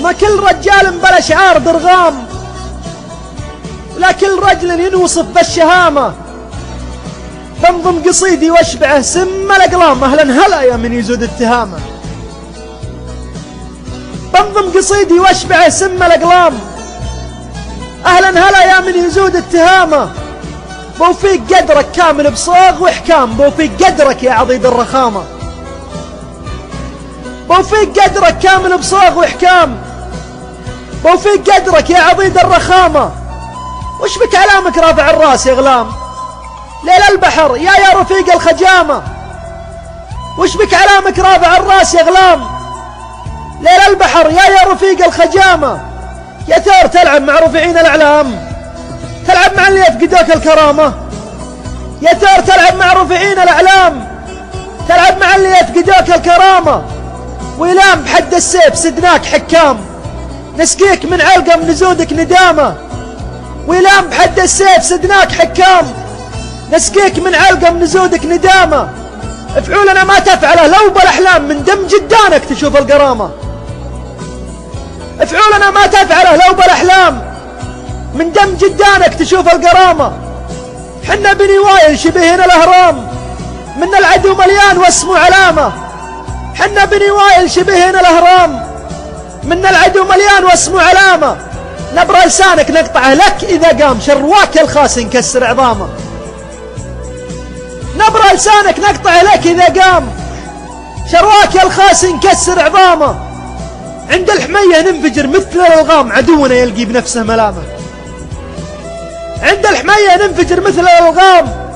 ما كل رجال بلا شعار درغام، لا كل رجل ينوصف بالشهامة. بنظم قصيدي واشبعه سم الأقلام، أهلا هلا يا من يزود التهامة. بنظم قصيدي واشبعه سم الأقلام، أهلا هلا يا من يزود التهامة. بوفيق قدرك كامل بصاغ وإحكام، بوفيق قدرك يا عضيد الرخامة. بوفيق قدرك كامل بصاغ وإحكام، بوفيق قدرك يا عضيد الرخامة. وش بك علامك رافع الراس يا غلام؟ ليل البحر يا رفيق الخجامة. وش بك علامك رافع الراس يا غلام؟ ليل البحر يا رفيق الخجامة. يا ثور تلعب مع رفيعين الأعلام، تلعب مع اللي يفقدوك الكرامة. يا ثور تلعب مع رفيعين الأعلام، تلعب مع اللي يفقدوك الكرامة. ويلام بحد السيف سدناك حكام، نسقيك من علقم نزودك ندامة. ويلام بحد السيف سدناك حكام، نسقيك من علقم نزودك ندامة. افعولنا ما تفعله لو بالأحلام، من دم جدانك تشوف القرامة. افعولنا ما تفعله لو بالأحلام، من دم جدانك تشوف القرامة. حنا بني وايل شبهنا الأهرام، من العدو مليان واسمه علامة. حنا بني وايل شبهنا الأهرام، من العدو مليان واسمه علامة. نبر لسانك نقطعه لك إذا قام، شرواك الخاس نكسر عظامه. نبر لسانك نقطعه لك إذا قام، شرواك الخاس نكسر عظامه. عند الحمية ننفجر مثل الألغام، عدونا يلقي بنفسه ملامه. عند الحمية ننفجر مثل الألغام،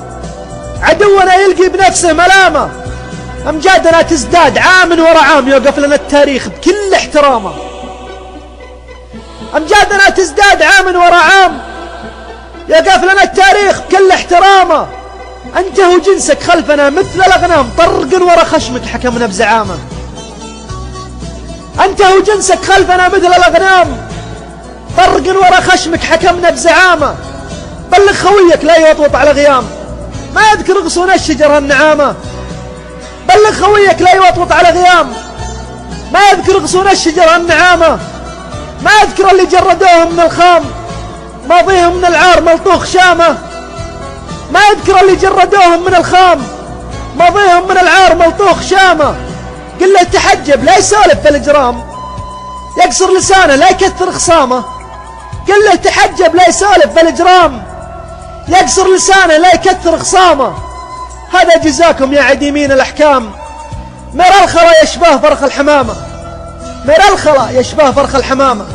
عدونا يلقي بنفسه ملامه. أمجادنا تزداد عام ورا عام، يوقف لنا التاريخ بكل احترامه. أمجادنا تزداد عام ورا عام، يوقف لنا التاريخ بكل احترامه. أنت وجنسك خلفنا مثل الأغنام، طرق ورا خشمك حكمنا بزعامه. أنت وجنسك خلفنا مثل الأغنام، طرق ورا خشمك حكمنا بزعامه. بلغ خويك لا يوطوط على غيام، ما يذكر غصون الشجر النعامة. بلغ خويك لا يوطوط على غيام، ما يذكر غصون الشجر النعامة. ما يذكر اللي جردوهم من الخام، ماضيهم من العار ملطوخ شامة. ما يذكر اللي جردوهم من الخام، ماضيهم من العار ملطوخ شامة. قل له تحجب لا يسولف في الإجرام، يقصر لسانه لا يكثر خصامه. قل له تحجب لا يسولف في الإجرام، يقصر لسانه لا يكثر خصامه. هذا جزاكم يا عديمين الأحكام. مير الخلا يشبه فرخ الحمامة، مير الخلا يشبه فرخ الحمامة.